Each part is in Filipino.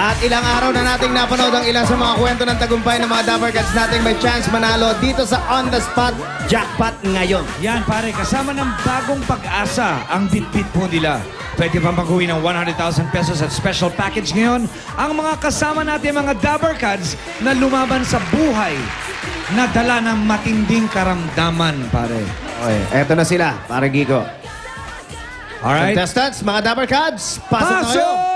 At ilang araw na nating napanood ang ilan sa mga kwento ng tagumpay ng mga Dapper Cats nating may chance manalo dito sa On The Spot Jackpot ngayon. Yan pare, kasama ng bagong pag-asa ang bit-bit po nila. Pwede pa mag-uwi ng 100,000 pesos at special package ngayon ang mga kasama natin mga Dapper Cats na lumaban sa buhay na dala ng matinding karamdaman, pare. Okay, eto na sila, pare Gigo. Alright? Contestants, mga Dapper Cats, pasok na kayo. Pasok!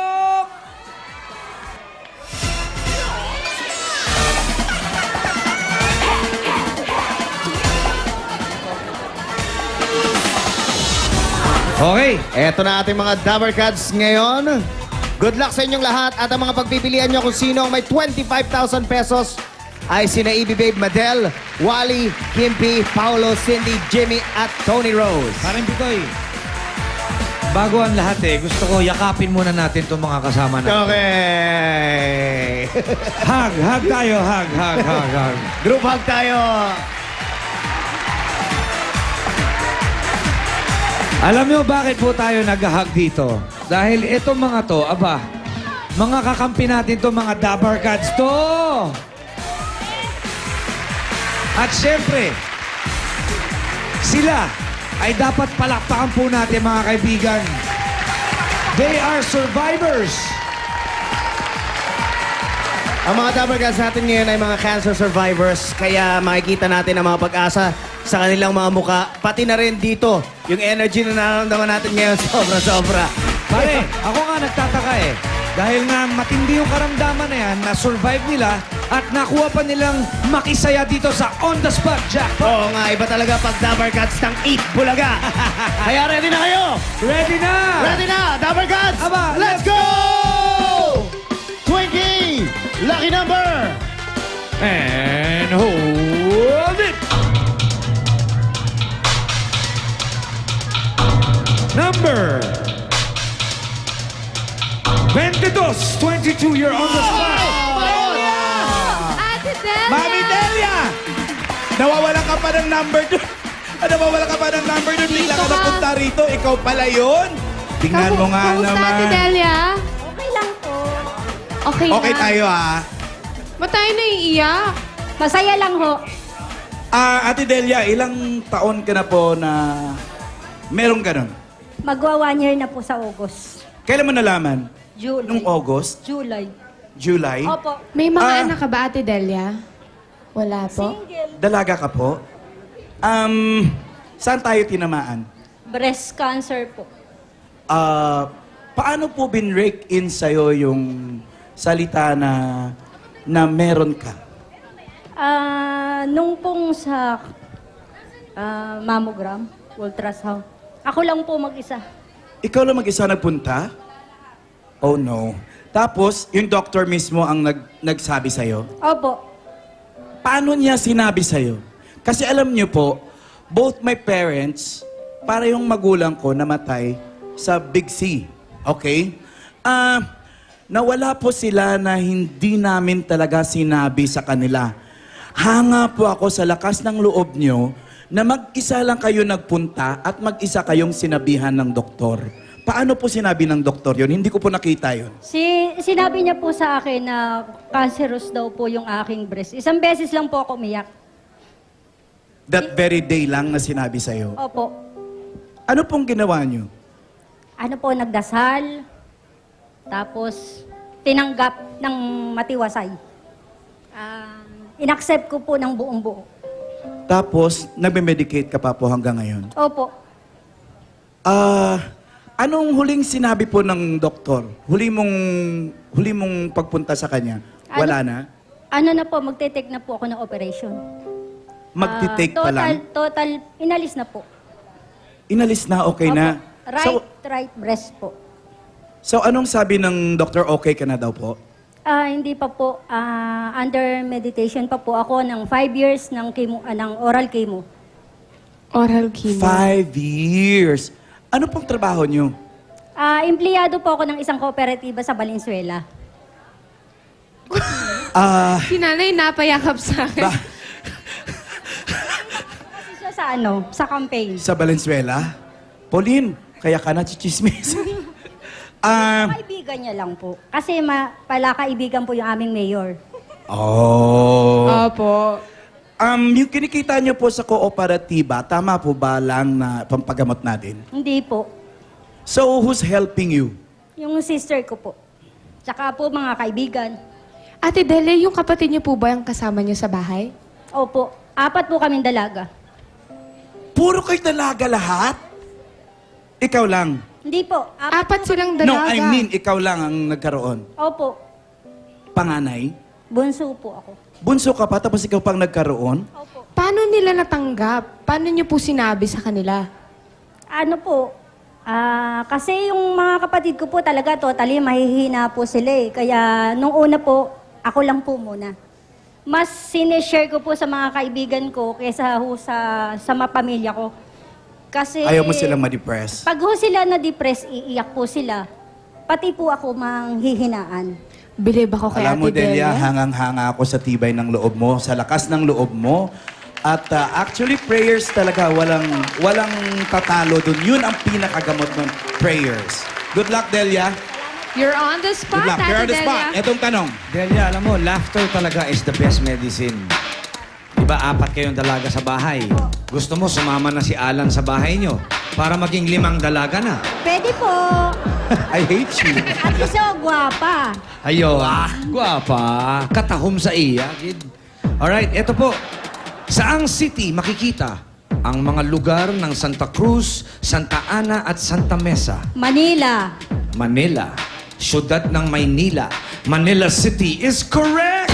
Okay. Eto na ating mga Dapper Cats ngayon. Good luck sa inyong lahat at ang mga pagpipilian nyo kung sino ang may 25,000 pesos ay sina Evie Babe Madel, Wally, Kimpy, Paolo, Cindy, Jimmy at Tony Rose. Parang Bitoy, bago ang lahat gusto ko yakapin muna natin itong mga kasama natin. Okay. Hug tayo, hug. Group hug tayo. Alam niyo bakit po tayo nag-hug dito? Dahil itong mga to, mga kakampi natin to, mga Dapper Cats to! At syempre, sila ay dapat palakpakan po natin mga kaibigan. They are survivors. Ang mga Dapper Cats natin ngayon ay mga cancer survivors. Kaya makikita natin ang mga pag-asa sa kanilang mga muka. Pati na rin dito, yung energy na nararamdaman natin ngayon, sobra-sobra. Pare, ako nga nagtataka Dahil nga matindi yung karamdaman na yan, na-survive nila at nakuha pa nilang makisaya dito sa On The Spot Jackpot. Oo nga, iba talaga pag Dapper Cats ng Eat Bulaga. Kaya ready na kayo? Ready na! Ready na, Dapper Cats! Aba, Let's go! Twinkie, lucky number! And hold it! Number 22, you're on the spot. Ate Delia! Mami Delia! Nawawalan ka pa ng number doon. Nawawalan ka pa ng number doon. Bigla ka Dito ka. napunta rito. Ikaw pala yun. Tingnan mo nga Kamusta, Ate naman. Delia? Okay lang po. Okay, Okay na. tayo Ba't tayo naiiyak? Masaya lang ho. Ate Delia, ilang taon ka na po na merong ganun? Magwa 1 year na po sa August. Kailan mo nalaman? July. Nung August? July. July? Opo. May mga Ah. anak ka ba, Ate Delia? Wala po. Single. Dalaga ka po? Saan tayo tinamaan? Breast cancer po. Paano po binrake in sa'yo yung salita na meron ka? Nung pong sa mammogram, ultrasound, ako lang po mag-isa. Ikaw lang mag-isa nagpunta? Oh no. Tapos, yung doctor mismo ang nagsabi sa'yo? Opo. Paano niya sinabi sa'yo? Kasi alam niyo po, both my parents, para yung magulang ko namatay sa Big C. Okay? Nawala po sila na hindi namin talaga sinabi sa kanila. Hanga po ako sa lakas ng loob niyo na mag-isa lang kayo nagpunta at mag-isa kayong sinabihan ng doktor. Paano po sinabi ng doktor yun? Hindi ko po nakita yun. Sinabi niya po sa akin na cancerous daw po yung aking breast. Isang beses lang po ako umiyak. That very day lang na sinabi sa'yo. Opo. Ano pong ginawa niyo? Ano po, nagdasal. Tapos, tinanggap ng matiwasay. Inaccept ko po ng buong buo. Tapos, nagme-medicate ka pa po hanggang ngayon. Opo. Anong huling sinabi po ng doktor? Huli mong pagpunta sa kanya? Wala na? Ano na po, magte-take na po ako ng operation. Magti-take pa lang? Total, inalis na po. Inalis na, okay na? Opo. Right breast po. So, anong sabi ng doktor, okay ka na daw po? Hindi pa po. Under meditation pa po ako ng 5 years ng, ng oral chemo. Oral chemo. 5 years. Ano pong trabaho niyo? Empleyado po ako ng isang kooperatiba sa Valenzuela. Si nanay napayakap sa akin. Isa sa campaign. Sa Valenzuela? Pauline, kaya ka na chichismis. Kaibigan niya lang po. Kasi pala kaibigan po yung aming mayor. Oh. Opo. Yung kinikita niyo po sa kooperatiba, tama po ba lang na pampagamot natin? Hindi po. So, who's helping you? Yung sister ko po. Tsaka po mga kaibigan. Ate Delia, yung kapatid niyo po ba yung kasama niyo sa bahay? Opo. 4 po kaming dalaga. Puro kayo dalaga lahat? Ikaw lang? Hindi po. 4 silang No, dalaga. I mean, ikaw lang ang nagkaroon. Opo. Panganay? Bunso po ako. Bunso ka pa, tapos ikaw pang nagkaroon? Opo. Paano nila natanggap? Paano niyo po sinabi sa kanila? Ano po, kasi yung mga kapatid ko po talaga totally mahihina po sila eh. Kaya nung una po, ako lang po muna. Mas sineshare ko po sa mga kaibigan ko kaysa ho sa mga pamilya ko. Kasi Ayaw mo silang ma-depress? pag ho sila na-depress, iiyak po sila. Pati po ako manghihinaan. Believe ako kay Alam mo, Ate Delia. Delia, hangang-hanga ako sa tibay ng loob mo, sa lakas ng loob mo. At actually, prayers talaga, walang tatalo dun. Yun ang pinakagamot ng prayers. Good luck, Delia. You're on the spot, Good luck. Ate You're on the Delia. spot. Etong tanong. Delia, alam mo, laughter talaga is the best medicine. Diba, 4 kayong dalaga sa bahay. Gusto mo, sumama na si Alan sa bahay nyo para maging 5 dalaga na. Pwede po. I hate you. At isa, gwapa. Ayo, guwapa. Katahom sa iya, kid. Alright, eto po. Saang city makikita ang mga lugar ng Santa Cruz, Santa Ana at Santa Mesa? Manila. Manila. Siyudad ng Maynila. Manila City is correct!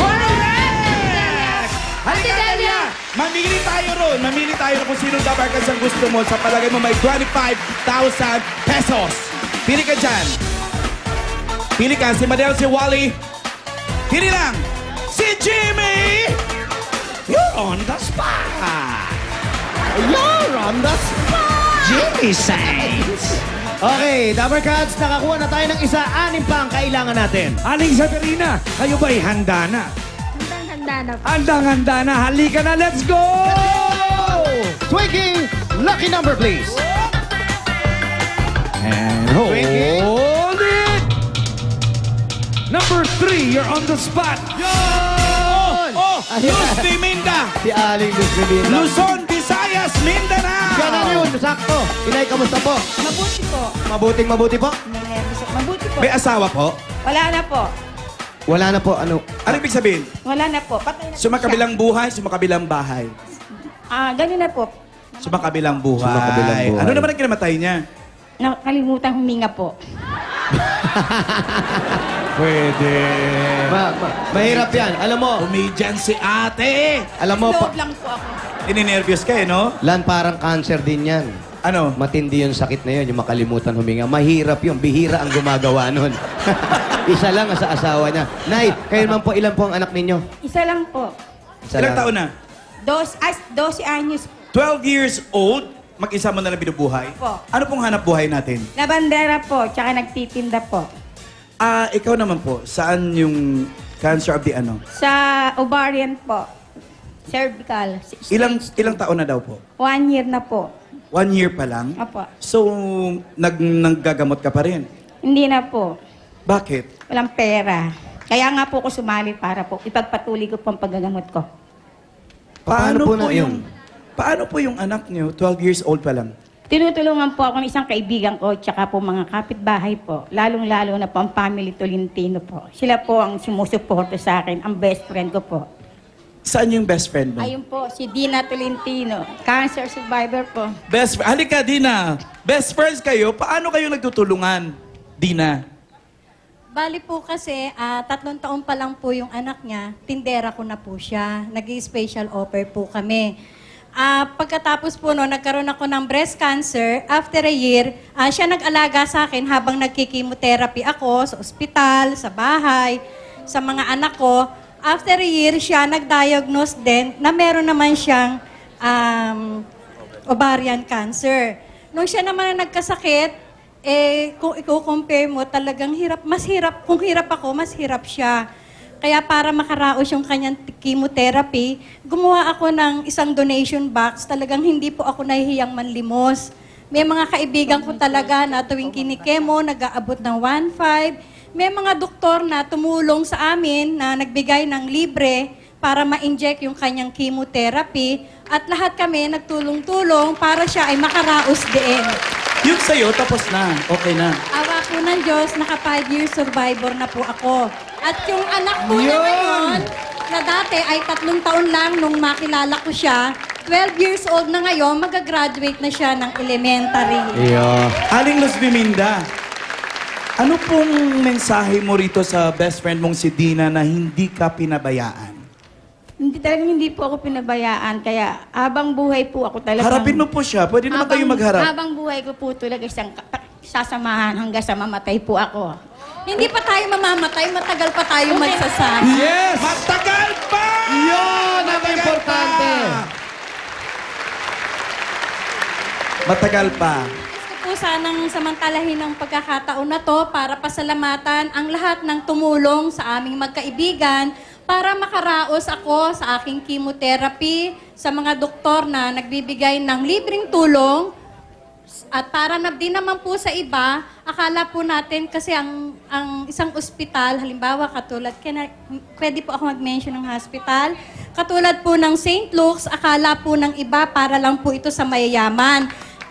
Ate Delia! Mamili tayo ron. Mamili tayo ron kung sinong dabarkas ang gusto mo. Sa palagay mo may 25,000 pesos. Pili ka dyan. Pili ka. Si Madel, si Wally. Pili lang. Si Jimmy! You're on the spot! You're on the spot! Jimmy Saints! Okay, Dabber Cats, nakakuha na tayo ng isa. 6 pa ang kailangan natin. Aling Sabrina, kayo ba'y handa na? Handang-handa na po. Handang-handa na. Halika na, let's go! Twinkie, lucky number please. And Twinkie. hold it! Number 3, you're on the spot. Yun! Oh! Luz de Minda! Si Aling Luz Rivera. Luzon, Visayas, Mindanao! Ganun yun, sakto. Inay, kamusta po? Mabuti po. Mabuting-mabuti po? Mabuti po. May asawa po? Wala na po. Wala na po, ano? Ano ibig sabihin? Wala na po. Patay na po siya. Sumakabilang buhay, sumakabilang bahay. Ganun na po. Sumakabilang buhay. Sumakabilang buhay. Ano naman ang kinamatay niya? Nakalimutan huminga po. Pwede. Mahirap yan. Alam mo, Comedian si ate! alam mo, Loob lang po ako. Ininervyos ka eh, no? Lan, parang cancer din yan. Ano? Matindi yung sakit na yun, yung makalimutan huminga. Mahirap yun. Bihira ang gumagawa nun. Isa lang sa asawa niya. Nay, kayo naman po, ilan po ang anak ninyo? Isa lang po. Isa Ilang lang. taon na? 12 anyos 12 years old, mag-isa mo na lang binubuhay? Po. Ano pong hanap buhay natin? na bandera po, tsaka nagtitinda po. Ikaw naman po, saan yung cancer of the ano? Sa ovarian po. Cervical. Ilang taon na daw po? 1 year na po. 1 year pa lang? Opo. So, naggagamot ka pa rin? Hindi na po. Bakit? Walang pera. Kaya nga po ako sumali para po ipagpatuloy ko po ang paggagamot ko. Paano po na yun? Paano po yung anak niyo, 12 years old pa lang? Tinutulungan po ako ng isang kaibigan ko, tsaka po mga kapitbahay po. Lalong-lalo na po ang family Tolentino po. Sila po ang sumusuporto sa akin, ang best friend ko po. Saan yung best friend mo? Ayun po, si Dina Tolentino, cancer survivor po. Halika, Dina. Best friends kayo, paano kayo nagtutulungan, Dina? Bali po kasi, 3 taon pa lang po yung anak niya, tindera ko na po siya. Nag-special offer po kami. Pagkatapos po no, nagkaroon ako ng breast cancer. After a year, siya nag-alaga sa akin habang nagkikimotherapy ako sa ospital, sa bahay, sa mga anak ko. After a year, siya nag-diagnose din na meron naman siyang ovarian cancer. Nung siya naman nagkasakit, kung i-compare mo, talagang hirap. Mas hirap, kung hirap ako, mas hirap siya. Kaya para makaraos yung kanyang chemotherapy, gumawa ako ng isang donation box. Talagang hindi po ako nahihiyang manlimos. May mga kaibigan ko talaga na tuwing kinikemo, nag-aabot ng 1.5. May mga doktor na tumulong sa amin na nagbigay ng libre para ma-inject yung kanyang chemotherapy. At lahat kami nagtulong-tulong para siya ay makaraos din. Yung sa'yo, tapos na. Okay na. Awa po ng Diyos, naka 5-year survivor na po ako. At yung anak po niya ngayon, na dati ay 3 taon lang nung makilala ko siya, 12 years old na ngayon, magagraduate na siya ng elementary. Aling Luz Biminda, ano pong mensahe mo rito sa best friend mong si Dina na hindi ka pinabayaan? Hindi po ako pinabayaan, kaya habang buhay po ako talaga. Harapin mo po siya. Pwede naman kayo magharap. Habang buhay ko po talaga siyang sasamahan hanggang sa mamatay po ako. Hindi pa tayo mamamatay, matagal pa tayo magsasama. Yes! Matagal pa! Yun ang importante. Matagal pa. Gusto po sanang samantalahin ng pagkakataon na to para pasalamatan ang lahat ng tumulong sa aming magkaibigan para makaraos ako sa aking chemotherapy, sa mga doktor na nagbibigay ng libreng tulong. At para na din naman po sa iba, akala po natin kasi ang isang ospital, halimbawa katulad, pwede po ako mag-mention ng hospital, katulad po ng St. Luke's, akala po ng iba para lang po ito sa mayayaman.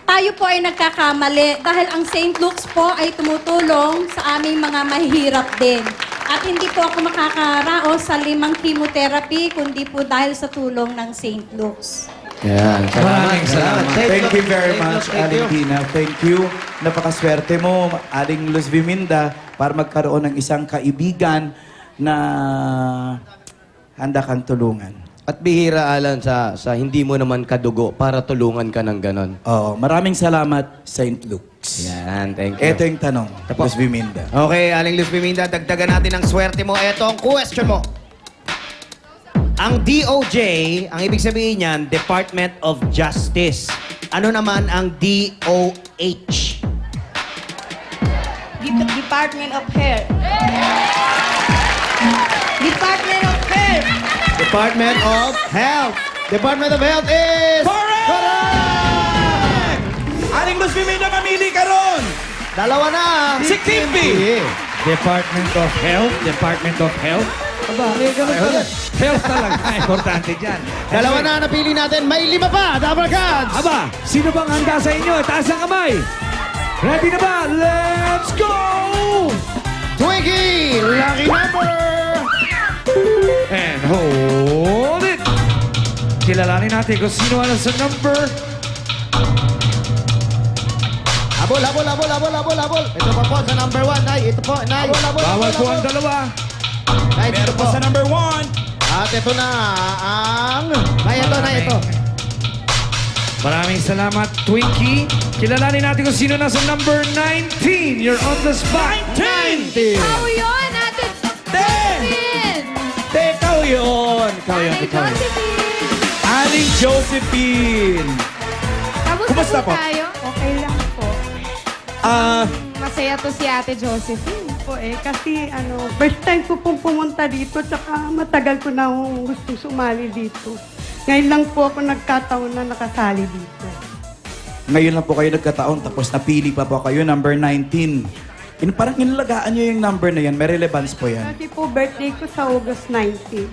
Tayo po ay nagkakamali dahil ang St. Luke's po ay tumutulong sa aming mga mahihirap din. At hindi po ako makakaraos sa 5 chemotherapy, kundi po dahil sa tulong ng St. Luke's. Yan. Maraming salamat. Thank you very much, Thank Aling you. Dina. Thank you. Napakaswerte mo, Aling Luz Biminda, para magkaroon ng isang kaibigan na handa kang tulungan. At bihira, Alan, sa hindi mo naman kadugo para tulungan ka ng ganon. Oo, maraming salamat, St. Luke's. Yan, thank you. Ito yung tanong, Luz Biminda. Okay, Aling Luz Biminda, dagdagan natin ang swerte mo. Ito ang question mo. Ang DOJ, ang ibig sabihin niyan, Department of Justice. Ano naman ang DOH? Department of Health. Department of Health. Department of Health. Department of Health is... Correct! Aling Luz Biminda, mamili ka ron! Dalawa na. Si Kimby! Department of Health, Department of Health. Aba, health talaga. Importante dyan. Dalawa na napili natin. May 5 pa. Double cards. Aba, sino bang handa sa inyo? Taas ang kamay. Ready na ba? Let's go! Twinkie, lucky number. And hold it. Kilalanin natin kung sino ang sa number. Habol, habol, habol, habol, habol, habol. Ito pa po sa number 1, Nay. Ito po, Nay. Habol, habol, Bawal po ang habol. dalawa. Nay, ito Meron po. pa sa number 1. At ito na ang... Nay, ito, Nay, ito. Maraming salamat, Twinkie. Kilalanin natin kung sino nasa number 19. You're on the spot. 19! Ikaw yun, Ate Josephine! Ikaw yun! Ikaw yun, Ate ikaw yun. Josephine! Aling Josephine! Kamusta Kumusta po po? tayo? Okay lang po. Masaya to si Ate Josephine. Po kasi first time ko pong pumunta dito tsaka matagal ko na akong gusto sumali dito. Ngayon lang po ako nagkataon na nakasali dito. Ngayon lang po kayo nagkataon, tapos napili pa po kayo, number 19. Parang inalagaan nyo yung number na yan, may relevance po yan. Kasi po birthday ko sa August 19.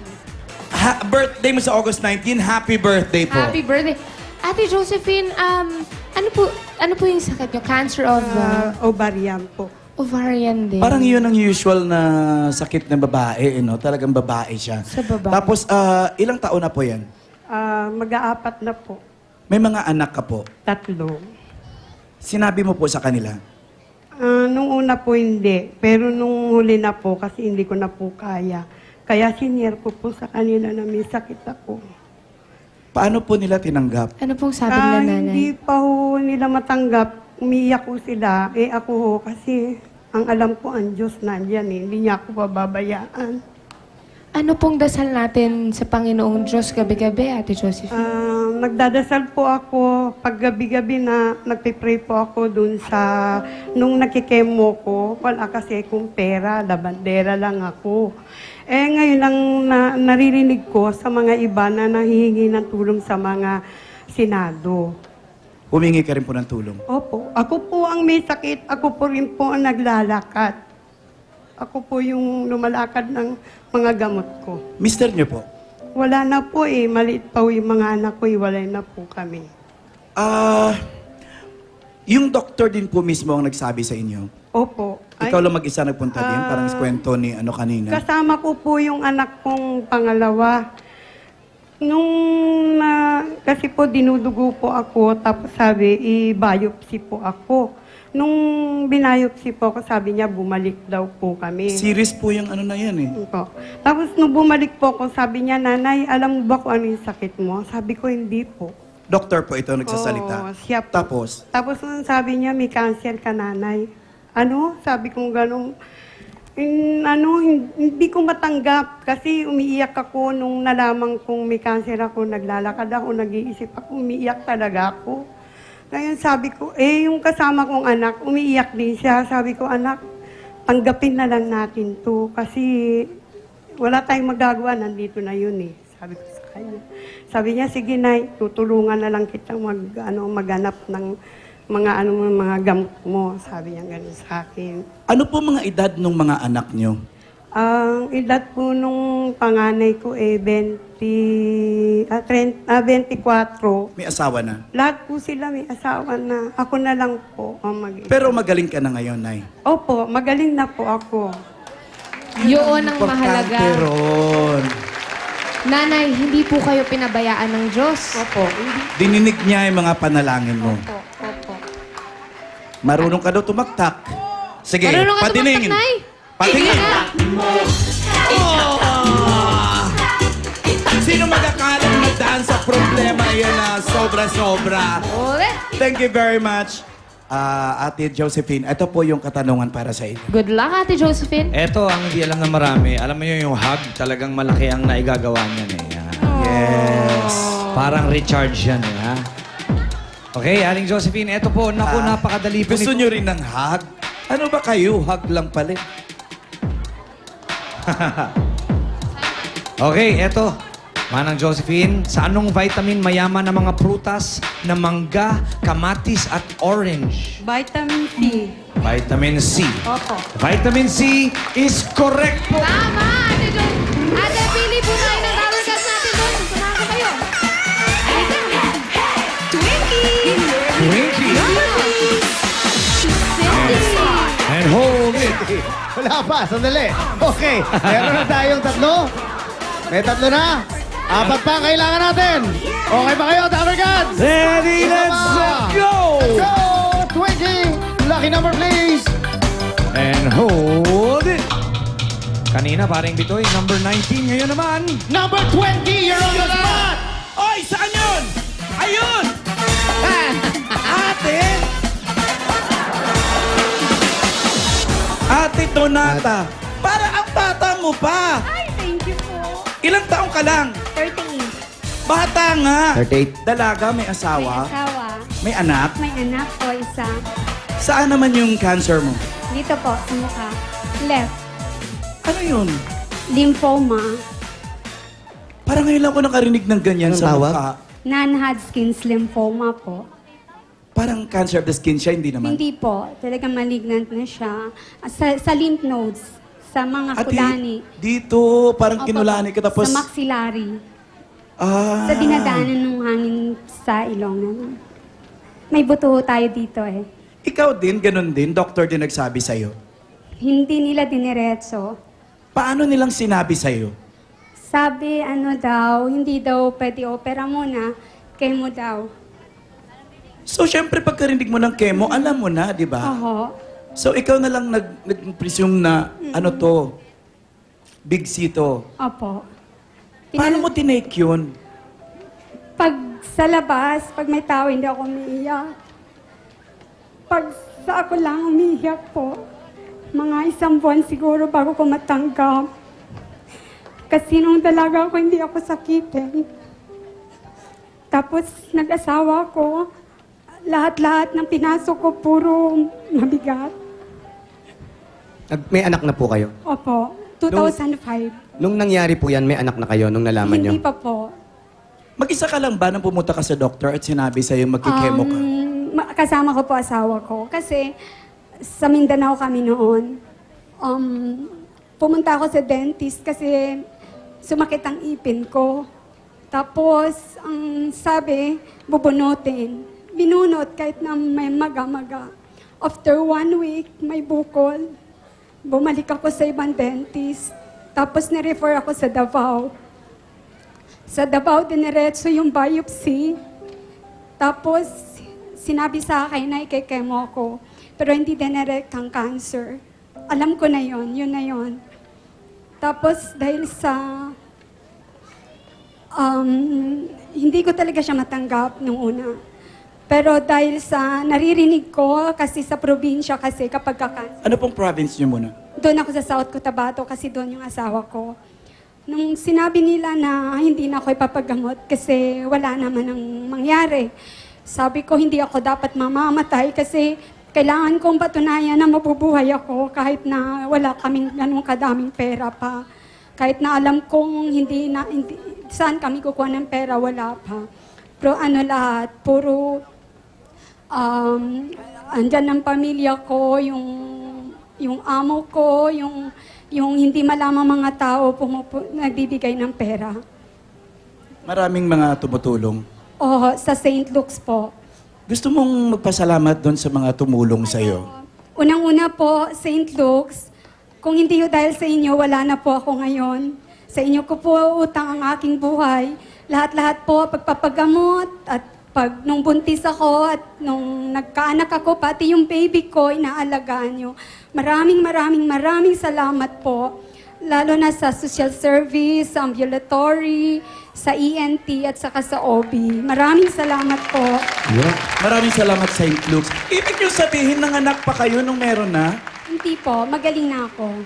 Birthday mo sa August 19, happy birthday po. Happy birthday. Ate Josephine, ano po yung sakit niyo? Cancer of the Ovarian po. ovarian din. Parang yun ang usual na sakit ng babae, talagang babae siya. Sa babae. Tapos, ilang taon na po yan? Mag-aapat na po. May mga anak ka po. 3. Sinabi mo po sa kanila, Nung una po hindi, pero nung huli na po kasi hindi ko na po kaya. Kaya senior ko po sa kanila na may sakit ako. paano po nila tinanggap? Ano pong sabi nila nanay? Hindi pa ho nila matanggap. Umiyak ko sila. Ako ho kasi ang alam ko ang Diyos nandyan Hindi niya ako pababayaan. Ano pong dasal natin sa Panginoong Diyos gabi-gabi, Ate Josephine? Nagdadasal po ako pag gabi-gabi na nagpipray po ako dun sa nung nakikemo ko. Wala kasi akong pera, labandera lang ako. Ngayon lang naririnig ko sa mga iba na nahihingi ng tulong sa mga Senado. humingi ka rin po ng tulong. Opo. Ako po ang may sakit. Ako po rin po ang naglalakad. Ako po yung lumalakad ng mga gamot ko. Mister niyo po, Wala na po eh. Maliit pa po yung mga anak ko. Iwalay na po kami. yung doktor din po mismo ang nagsabi sa inyo. Opo. Ikaw lang mag-isa nagpunta din, parang kwento ni ano kanina. Kasama ko po yung anak kong pangalawa. Kasi po dinudugo po ako, tapos sabi, i-biopsy po ako. Nung binayopsy po ako, sabi niya, bumalik daw po kami. Serious po yung ano na yan eh. Po. Tapos nung bumalik po ako, sabi niya, Nanay, alam mo ba kung ano yung sakit mo? Sabi ko, hindi po. Doktor po ito nagsasalita. Oo, siya po. Tapos, nung sabi niya, may cancer ka, Nanay. Ano? Sabi ko gano'n. Hindi ko matanggap kasi umiiyak ako nung nalaman kong may cancer ako, naglalakad ako, nag-iisip ako, umiiyak talaga ako. Ngayon sabi ko, yung kasama kong anak, umiiyak din siya. Sabi ko, anak, tanggapin na lang natin to kasi wala tayong magagawa, nandito na yun eh. Sabi ko sa kanya. Sabi niya, sige Nay, tutulungan na lang kita maghanap ng mga gamot mo. Sabi niya gano'n sa akin. ano po mga edad ng mga anak nyo? Ang edad po nung panganay ko 24. May asawa na. Lahat po sila may asawa na. Ako na lang po ang mag-isa. Pero magaling ka na ngayon, Nay. Opo, magaling na po ako. Yun ang mahalaga. Importante ron. Nanay, hindi po kayo pinabayaan ng Diyos. Opo, hindi Dininig niya yung mga panalangin mo. po. Opo. Marunong ka daw tumaktak. Sige, Marunong ka patiningin. tumaktak, Nay? Patingin. Sige Sino magkakalang magdaan sa problema yan na sobra-sobra? Ore. Thank you very much, Ate Josephine. Ito po yung katanungan para sa inyo. Good luck, Ate Josephine. Eto ang hindi alam ng marami. Alam mo yun, yung hug, talagang malaki ang naigagawa niyan eh. Yan. Yes. Parang recharge yan eh, ha? Okay, Aling Josephine, eto po, naku, napakadali po Gusto nito. nyo rin ng hug? Ano ba kayo? Hug lang pala. Okay, eto. Manang Josephine, sa anong vitamin mayaman ang mga prutas na mangga, kamatis at orange? Vitamin C. Vitamin C. Opo. Vitamin C is correct po. Tama, Ate Josephine. Ate, pili po tayo ng rubber gas natin doon. Susunahan ko kayo. Twinkie! Twinkie. And hold it. Wala pa, sandali. Okay, meron na tayong tatlo. May tatlo na. Apat pa ang kailangan natin. Okay ba kayo, Dabarkads? Ready, let's go! Let's go! 20! Lucky number, please! And hold it. Kanina, paring bitoy, number 19. Ngayon naman, Number 20, you're on the spot! Oy, saan yun? Ayun! Ate! Ate Donata, para ang bata mo pa. Ay, thank you po. Ilang taong ka lang? 38. Bata nga. 38. Dalaga, may May asawa, asawa. may anak. May anak po isa. Saan naman yung cancer mo? Dito po, sa mukha. Left. Ano yun? Lymphoma. Parang ngayon lang ako nakarinig ng ganyan Anong sa tawag? mukha. Non-Hodgkin's lymphoma po. Parang cancer of the skin siya, hindi naman. Hindi po. Talagang malignant na siya. Sa lymph nodes. Sa mga Ate, kulani. dito, parang Opo, kinulani ka tapos... Sa maxillary. Ah. Sa dinadaanan ng hangin sa ilong namin. May buto tayo dito eh. Ikaw din, ganun din, doktor din nagsabi sa'yo. Hindi nila diniretso. Paano nilang sinabi sa'yo? Sabi, hindi daw pwede opera muna, chemo daw. So, syempre, pagkarinig mo ng chemo, alam mo na, di ba? Oho. So, ikaw na lang nag-presume na, ano to, big C to. Opo. Paano mo tinake yun? Pag sa labas, pag may tao, hindi ako umiiyak. Pag sa ako lang umiiyak po, mga 1 buwan siguro bago ko matanggap. Kasi nung dalaga ako, hindi ako sakitin. Tapos nag-asawa ko, lahat-lahat ng pinasok ko puro mabigat. May anak na po kayo? Opo, 2005. Nung nangyari po yan, may anak na kayo nung nalaman nyo? Hindi pa po. Mag-isa ka lang ba nang pumunta ka sa doktor at sinabi sa'yo magkikemo ka? kasama ko po asawa ko. Kasi sa Mindanao kami noon. Pumunta ako sa dentist kasi sumakit ang ipin ko. Tapos, ang sabi, bubunutin. Binunot kahit na may maga-maga. After 1 week, may bukol. Bumalik ako sa ibang dentist. Tapos nirefer ako sa Davao. Sa Davao, diniretso yung biopsy. Tapos, sinabi sa akin na ikikemo ako. Pero hindi dinirect ang cancer. Alam ko na yon, yun na yon. Tapos, dahil sa... hindi ko talaga siya matanggap nung una. Pero dahil sa naririnig ko, kasi sa probinsya kasi kapag ka-cancer, Ano pong province niyo muna? doon ako sa South Cotabato kasi doon yung asawa ko. Nung sinabi nila na hindi na ako ipapagamot kasi wala naman ang mangyari, sabi ko hindi ako dapat mamamatay kasi kailangan kong patunayan na mabubuhay ako kahit na wala kaming ganung kadaming pera pa. Kahit na alam kong hindi, saan kami kukuha ng pera, wala pa. Pero ano lahat, puro andyan ng pamilya ko, yung amo ko, yung hindi malamang mga tao nagbibigay ng pera. Maraming mga tumutulong. O sa St. Luke's po. Gusto mong magpasalamat doon sa mga tumulong sa'yo? Unang-una po, St. Luke's, kung hindi ho dahil sa inyo, wala na po ako ngayon. Sa inyo ko po utang ang aking buhay. Lahat-lahat po, pagpapagamot at nung buntis ako at nung nagkaanak ako, pati yung baby ko, inaalagaan nyo. Maraming salamat po. Lalo na sa social service, sa ambulatory, sa ENT at saka sa OB. Maraming salamat po. Maraming salamat, St. Luke's. Ibig niyo sabihin, nanganak pa kayo nung meron na? Hindi po, magaling na ako.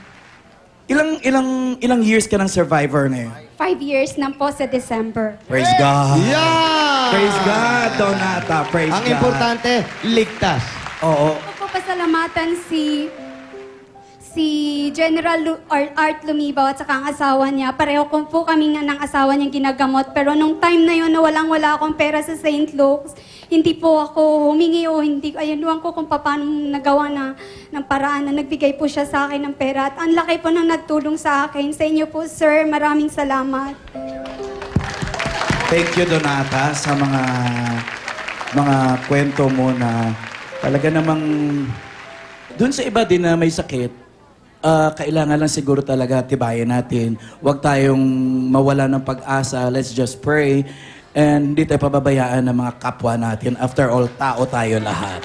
Ilang years ka ng survivor ngayon? 5 years na po sa December. Praise God. Yeah! Praise God, Donata. Praise Ang God. importante, ligtas. Oo. Ako po pasalamatan si General Art Lumibaw at saka ang asawa niya. Pareho po kami nga ng asawa niyang ginagamot. Pero nung time na yun na walang-wala akong pera sa St. Luke's, hindi po ako humingi o hindi, ayun ko kung paano nagawa ng paraan na nagbigay po siya sa akin ng pera. At ang laki po nang nagtulong sa akin. Sa inyo po, sir, maraming salamat. Thank you, Donata, sa mga kwento mo na talaga namang dun sa iba din na may sakit, kailangan lang siguro talaga tibayan natin. Huwag tayong mawala ng pag-asa. Let's just pray. And hindi tayo pababayaan ng mga kapwa natin. After all, tao tayo lahat.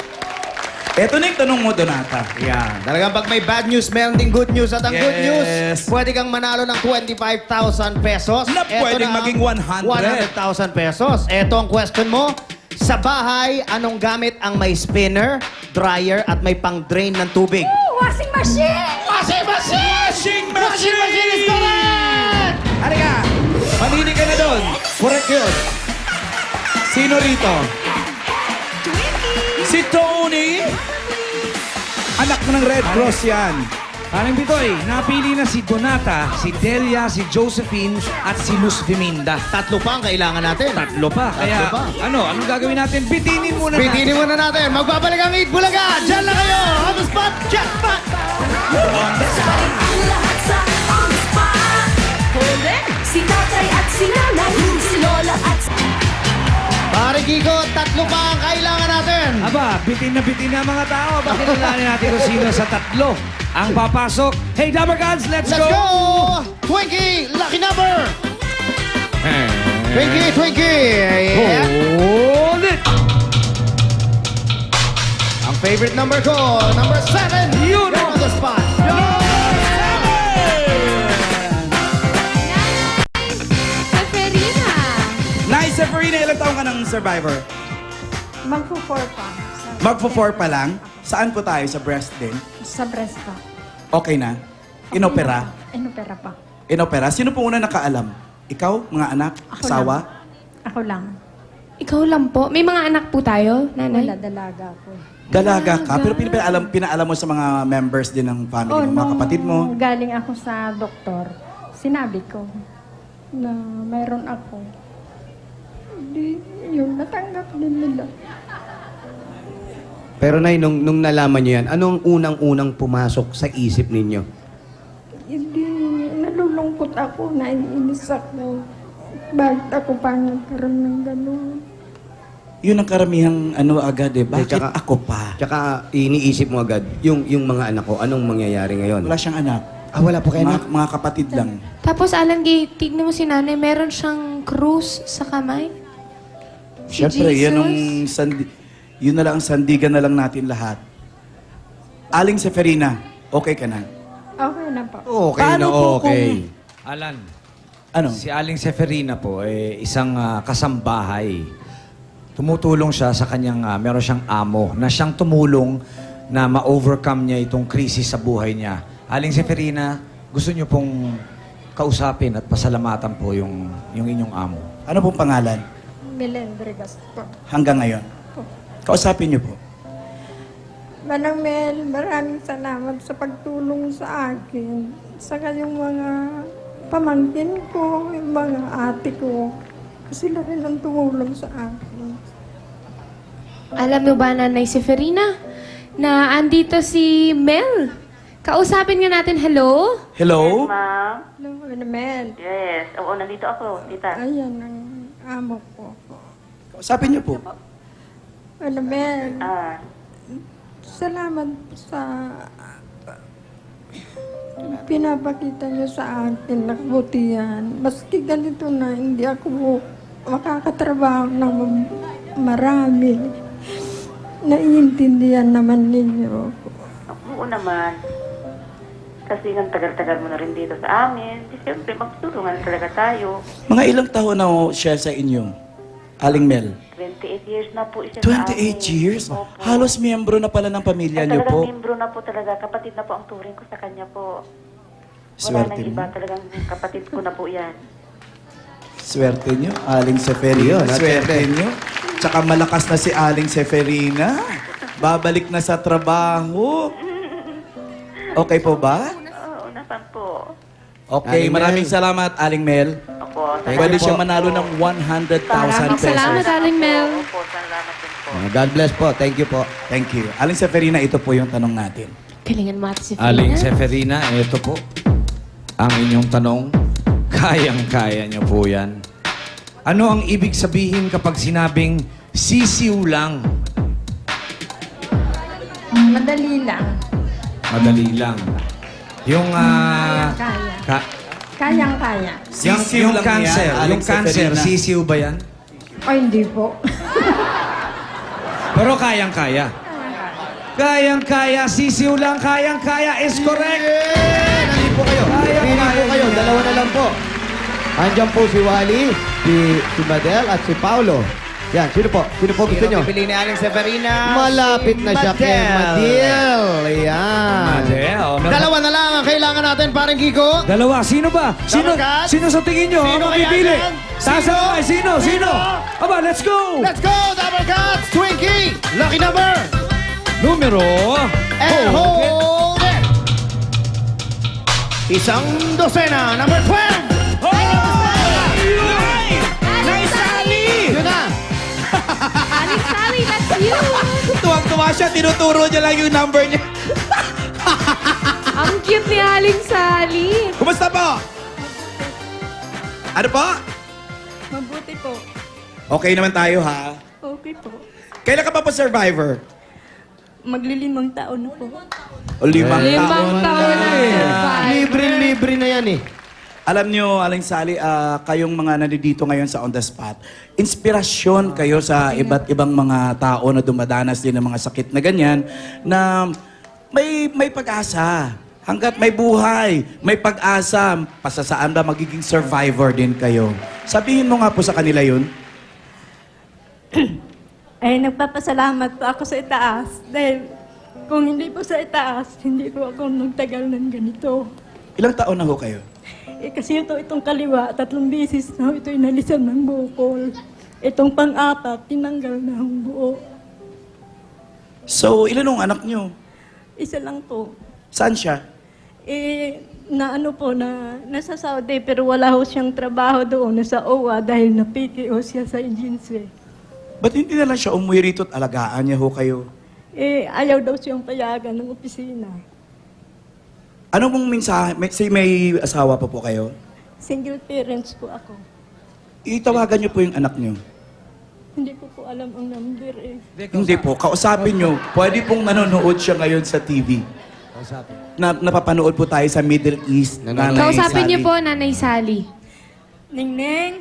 Eto na yung tanong mo, Donata. Yan. Talagang pag may bad news, meron ding good news. At ang good news, Yes. pwede kang manalo ng 25,000 pesos. Na Eto pwedeng ang maging 100. 100,000 pesos. Ito ang question mo. Sa bahay, anong gamit ang may spinner, dryer, at may pang-drain ng tubig? Washing machine! Washing machine! Washing machine! Washing machine is correct! Halika! Manini ka na doon. Correct yun. Sino rito? Si Tony. Anak ng Red Cross yan. Parang Bitoy, napili na si Donata, si Delia, si Josephine, at si Luz Viminda. Tatlo pa ang kailangan natin. Tatlo pa. Kaya, pa. anong gagawin natin? Bitinin muna natin. Pitinin muna natin. Magbabalik ang Eat Bulaga. Diyan lang kayo. On the spot. Jackpot! Ang lahat sa on the spot. Si tatay at si nanay, si lola at Pare Kiko, tatlo pa ang kailangan natin. Aba, bitin na mga tao. Bakit nalanin natin kung sino sa tatlo ang papasok? Hey, Dabber Gods, let's Let's go! Twinkie, lucky number! Twinkie! Yeah. Hold it! Ang favorite number ko, number 7. Yun! You're on the spot. Seferina. Nice, Severina. Ilang taong ka ng survivor? Magpo-4 pa. Magpo-4 pa lang. Saan po tayo? Sa breast din? Sa breast pa. Okay na? Inopera? Inopera pa. Inopera? Sino po una nakaalam? Ikaw? Mga anak? Ako Asawa? Ako lang. Ikaw lang po. May mga anak po tayo, nanay? Wala, dalaga ko. Dalaga ka? Pero pinaalam mo sa mga members din ng family mo, mga kapatid mo? Galing ako sa doktor, sinabi ko na mayroon ako. Hindi, yun, natanggap din nila. Pero Nay, nung nalaman niyo yan, anong unang-unang pumasok sa isip ninyo? Hindi, nalulungkot ako, naiinis ako. Bakit ako pa nagkaroon ng gano'n? Yun ang karamihang agad eh. Bakit Tsaka- ako pa? Tsaka iniisip mo agad, yung mga anak ko, anong mangyayari ngayon? Wala siyang anak. Wala po kayo anak? Mga kapatid lang. Tapos, Alan Gay, tignan mo si nanay, meron siyang krus sa kamay. Si Siyempre, Jesus. yun na lang ang sandigan na lang natin lahat. Aling Seferina, okay ka na? Okay na po. Okay Paano na po okay. Alan, Ano? si Aling Seferina po, isang kasambahay. Tumutulong siya sa kanyang, meron siyang amo, na siyang tumulong na ma-overcome niya itong krisis sa buhay niya. Aling Seferina, gusto niyo pong kausapin at pasalamatan po yung inyong amo. Ano pong pangalan? Melendregas po. Hanggang ngayon. Kausapin niyo po. Manang Mel, maraming salamat sa pagtulong sa akin. Saka yung mga pamangkin ko, yung mga ate ko. Kasi sila rin ang tumulong sa akin. Alam mo ba, Nanay Seferina, na andito si Mel? Kausapin nga natin, hello? Hello? Ma'am? Hello, Manang Mel. Yes. Oo, nandito ako, tita. Ayan ang amo ko. Kausapin niyo po. Manang Mel, Ah, salamat sa pinapakita niyo sa akin na kabutihan. Maski ganito na hindi ako makakatrabaho ng marami. Naiintindihan naman ninyo. oo naman. Kasi nang tagal-tagal mo na rin dito sa amin, di siyempre magtulungan talaga tayo. Mga ilang taon na siya sa inyo? Aling Mel? 28 years na po siya sa 28 amin. years? Opo. Halos miyembro na pala ng pamilya At niyo talagang po. membro na po talaga. Kapatid na po ang turing ko sa kanya po. Wala Swerte nang mo. iba, talagang kapatid ko na po yan. Swerte niyo, Aling Seferina. Yun, Swerte niyo. Tsaka malakas na si Aling Seferina. Babalik na sa trabaho. Okay po ba? Oo, nasan po? Okay, Aling maraming Mel. salamat, Aling Mel. Opo, Pwede you siya po. manalo ng 100,000 pesos. Salamat, Aling Mel. Opo, salamat din po. God bless po. Thank you po. Thank you. Aling Seferina, ito po yung tanong natin. Galingan mo, Ate Seferina. Aling Seferina, ito po ang inyong tanong. Kayang-kaya niyo po yan. Ano ang ibig sabihin kapag sinabing sisiw lang? Madali lang. Madali lang. Yung, Kaya. Kayang-kaya. yung lang cancer, yan, Aling yung cancer, Seferina. sisiw ba yan? O hindi po. Pero kayang-kaya. Kayang-kaya, sisiw lang, kayang-kaya is correct. Nandito po kayo. Pili po kayo. Dalawa na lang po. Andiyan po si Wally, si Madel, at si Paulo. Yan, sino po? Sino po gusto nyo? Pipili ni Aling Seferina. Malapit na siya kay Madel. Ayan. Madel, oh, Dalawa na lang ang kailangan natin, parang Kiko. Dalawa, sino ba? Sino, Dabarkad? sino sa tingin nyo? Sino Ang kaya pipili? yan? Taas Sino? ang kamay. Sino? Sino? Aba, let's go! Let's go, Double Cuts, Twinkie. Lucky number. Numero... And hold it. Isang dosena, number 12. Yun na. Aling Sally, that's you! Tuwang-tuwa siya, tinuturo niya lang yung number niya. Ang cute ni Aling Sally. Kumusta po? Ano po? Mabuti po. Okay naman tayo, ha? Okay po. Kailan ka pa po survivor? Maglilimang taon na po. O 5 Limang taon na Libre-libre na yan eh. Alam nyo, Aling Sally, kayong mga nandito ngayon sa On The Spot, inspirasyon kayo sa iba't ibang mga tao na dumadanas din ng mga sakit na ganyan, na may pag-asa. Hanggat may buhay, may pag-asa, pasasaan ba magiging survivor din kayo? Sabihin mo nga po sa kanila yun. Ay, nagpapasalamat po ako sa itaas. Dahil kung hindi po sa itaas, hindi po ako nagtagal ng ganito. Ilang taon na ho kayo? Eh, kasi itong kaliwa, 3 beses na ito inalisan ng bukol. Itong pang-apat, tinanggal na ang buo. So, ilan ang anak nyo? Isa lang po. Saan siya? Eh, na ano po, na nasa Saudi, pero wala ho siyang trabaho doon, nasa OWA, dahil napiki ho siya sa agency. Ba't hindi na lang siya umuwi rito at alagaan niya ho kayo? ayaw daw siyang payagan ng opisina. Ano mong mensahe? May asawa pa po kayo? Single parents po ako. Itawagan niyo po yung anak niyo. Hindi ko po alam ang number eh. Hindi po, kausapin niyo. Pwede pong nanonood siya ngayon sa TV. Napapanood po tayo sa Middle East. Nanay Kausapin niyo Sally. po, Nanay Sally. Ningning,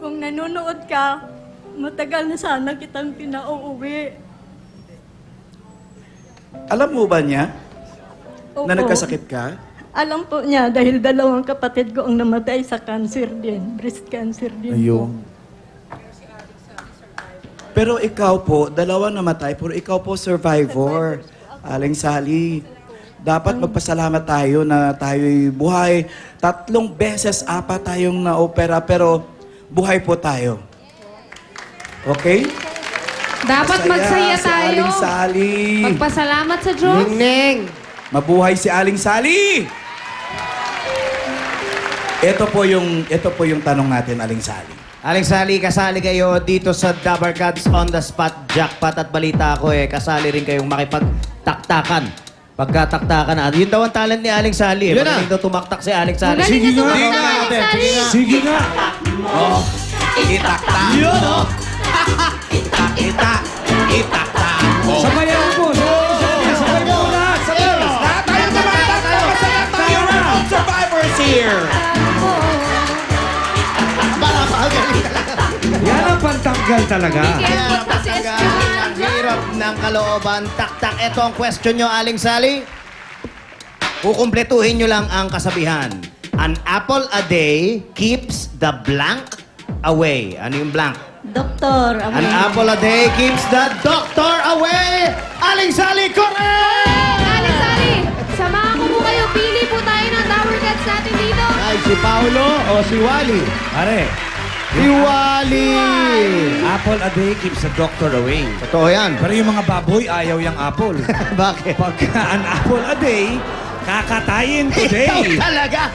kung nanonood ka, matagal na sana kitang pinauuwi. Alam mo ba niya Opo. na nagkasakit ka? Alam po niya dahil dalawang kapatid ko ang namatay sa cancer din. Breast cancer din po. Ayun. Pero ikaw po, dalawa namatay, pero ikaw po survivor. Aling Sally, dapat magpasalamat tayo na tayo'y buhay. 3 beses, 4 tayong na-opera, pero buhay po tayo. Okay? Dapat magsaya si tayo. Aling Sally. Magpasalamat sa Diyos. Ningning! Mabuhay si Aling Sally! Ito po yung tanong natin, Aling Sally. Aling Sally, kasali kayo dito sa Dabber Cats on the Spot Jackpot at balita ko kasali rin kayong makipagtaktakan. Pagkataktakan na. Yun daw ang talent ni Aling Sally. Yun na. Magaling daw tumaktak si Aling Sally. Magaling na Sige nga. tumaktak, Sige nga. Aling Sally. Sige nga. Yun, oh! Itakta mo. Sabayan mo. Sabay mo lahat. Sabay. Tayo naman! Masaya tayo! Survivors here! Yan ang pantanggal talaga. Ang hirap ng kalooban. Tak-tak. Ito ang question nyo, Aling Sally. Kukumpletuhin nyo lang ang kasabihan. An apple a day keeps the blank away. Ano yung blank? Doktor, An apple a day keeps the doctor away. Aling Sally, correct! Aling Sally, samahan ko po kayo. Pili po tayo ng Dabber Cats natin dito. Ay, si Paolo o si Wally? Pare, Si Wally! apple a day keeps the doctor away. Totoo yan. Pero yung mga baboy, ayaw yung apple. Bakit? Pagka an apple a day, kakatayin today. Talaga.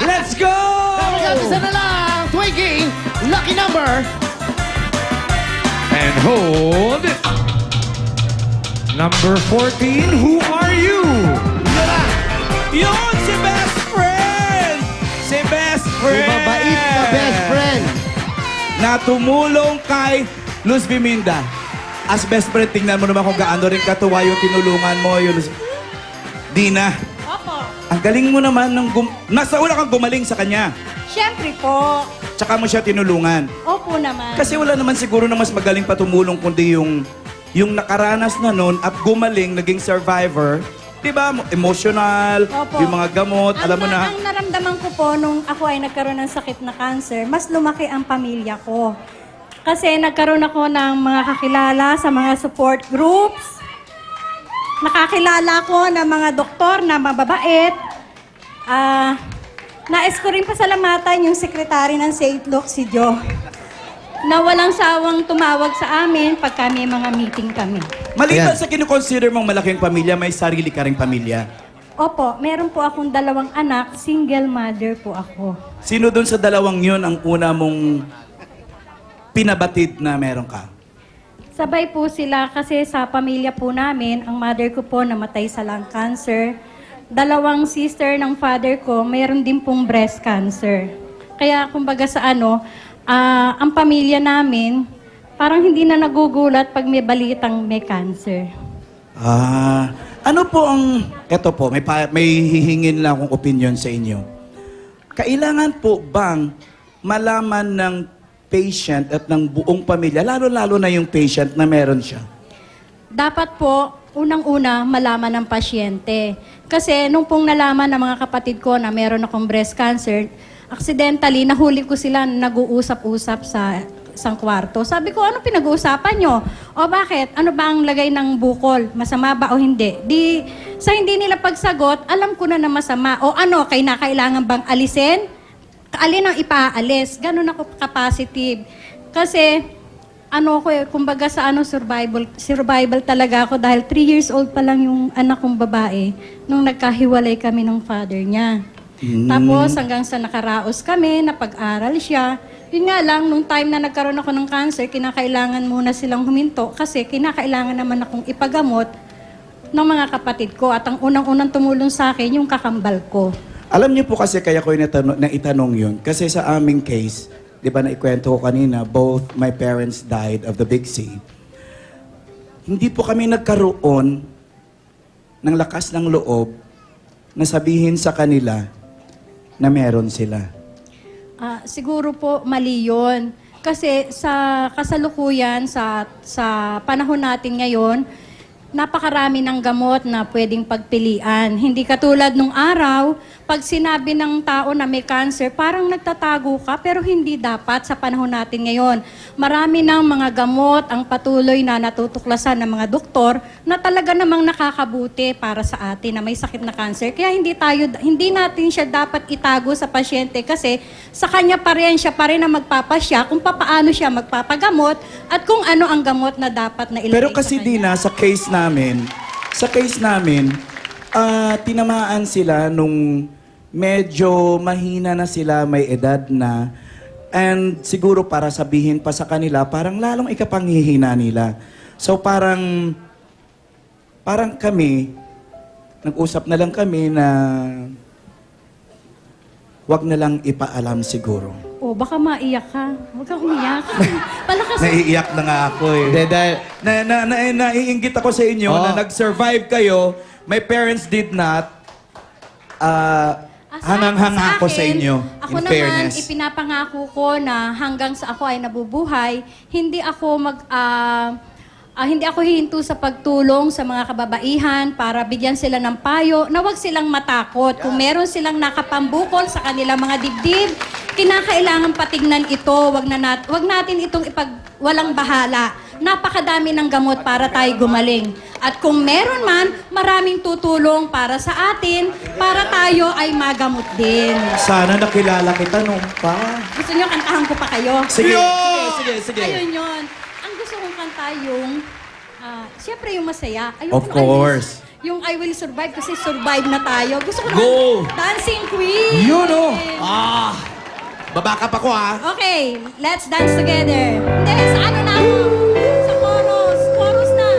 Let's go! Isa na lang. Twinkie, lucky number. And hold. Number 14, who are you? Yun, si best friend! Si best friend! Mabait na best friend. Na tumulong kay Luz Biminda. As best friend, tingnan mo naman kung gaano rin katuwa yung tinulungan mo. Yung Dina, Opo. ang galing mo naman ng nasa una kang gumaling sa kanya. Siyempre po. Tsaka mo siya tinulungan. Opo naman. Kasi wala naman siguro na mas magaling pa tumulong kundi yung nakaranas na nun at gumaling, naging survivor. Diba? Emotional, Opo. yung mga gamot, alam mo na. Ang naramdaman ko po nung ako ay nagkaroon ng sakit na cancer, mas lumaki ang pamilya ko. Kasi nagkaroon ako ng mga kakilala sa mga support groups. Nakakilala ko ng mga doktor na mababait. Nais ko rin pasalamatan yung sekretary ng St. Luke, si Jo, na walang sawang tumawag sa amin pagka may mga meeting kami. Maliban Ayan. sa kinukonsider mong malaking pamilya, may sarili ka ring pamilya. Opo, meron po akong 2 anak, single mother po ako. Sino doon sa dalawang yun ang una mong pinabatid na meron ka? Sabay po sila kasi sa pamilya po namin, ang mother ko po namatay sa lung cancer. 2 sister ng father ko, mayroon din pong breast cancer. Kaya kumbaga sa ang pamilya namin, parang hindi na nagugulat pag may balitang may cancer. Ano po ang... Eto po, may hihingin lang akong opinion sa inyo. Kailangan po bang malaman ng patient at ng buong pamilya, lalo-lalo na yung patient na meron siya? Dapat po, unang-una, malaman ng pasyente. Kasi nung pong nalaman ng mga kapatid ko na meron akong breast cancer, accidentally, nahuli ko sila nag-uusap-usap sa isang kwarto. Sabi ko, ano pinag-uusapan nyo? O bakit? Ano ba ang lagay ng bukol? Masama ba o hindi? Sa hindi nila pagsagot, alam ko na masama. O ano, kailangan bang alisin? Alin ang ipaalis? Ganun ako ka-positive. Kasi, kumbaga sa survival talaga ako dahil 3 years old pa lang yung anak kong babae nung nagkahiwalay kami ng father niya. Tapos hanggang sa nakaraos kami, napag-aral siya, Yun nga lang, nung time na nagkaroon ako ng cancer, kinakailangan muna silang huminto kasi kinakailangan naman akong ipagamot ng mga kapatid ko. At ang unang-unang tumulong sa akin, yung kakambal ko. Alam niyo po kasi kaya ko naitanong yun. Kasi sa aming case, di ba naikwento ko kanina, both my parents died of the Big C. Hindi po kami nagkaroon ng lakas ng loob na sabihin sa kanila na meron sila. Siguro po mali yun. Kasi sa kasalukuyan, sa panahon natin ngayon, napakarami ng gamot na pwedeng pagpilian. Hindi katulad nung araw, pag sinabi ng tao na may cancer, parang nagtatago ka, pero hindi dapat sa panahon natin ngayon. Marami ng mga gamot ang patuloy na natutuklasan ng mga doktor na talaga namang nakakabuti para sa atin na may sakit na cancer. Kaya hindi natin siya dapat itago sa pasyente kasi sa kanya pa rin, siya pa rin ang magpapasya kung paano siya magpapagamot at kung ano ang gamot na dapat na ilagay Pero sa kasi kanya. Dina, sa case namin, tinamaan sila nung medyo mahina na sila, may edad na. And siguro para sabihin pa sa kanila, parang lalong ikapanghihina nila. So parang kami, nag-usap na lang kami na wag na lang ipaalam siguro. Oh, baka maiyak ka. Huwag kang umiyak. Palakas Naiiyak na nga ako eh. Hindi, dahil... Naiinggit ako sa inyo na nag-survive kayo. My parents did not. Hangang-hanga ako sa inyo. Ako In naman, fairness. ipinapangako ko na hanggang sa ako ay nabubuhay, hindi ako hihinto sa pagtulong sa mga kababaihan para bigyan sila ng payo na huwag silang matakot. Kung meron silang nakapambukol sa kanilang mga dibdib, kinakailangan patignan ito. Wag natin itong walang bahala. Napakadami ng gamot para tayo gumaling. At kung meron man, maraming tutulong para sa atin, para tayo ay magamot din. Sana nakilala kita nung pa. Gusto nyo kantahan ko pa kayo? Sige. Ayun yun. Ang gusto kong kanta yung, siyempre yung masaya. Ayun, Of course. Yung I Will Survive kasi survive na tayo. Gusto ko Go! naman, Dancing Queen! Yun, oh! Babakap ako ha. Okay, let's dance together. Hindi, sa ano na ako? Sa chorus. Chorus na.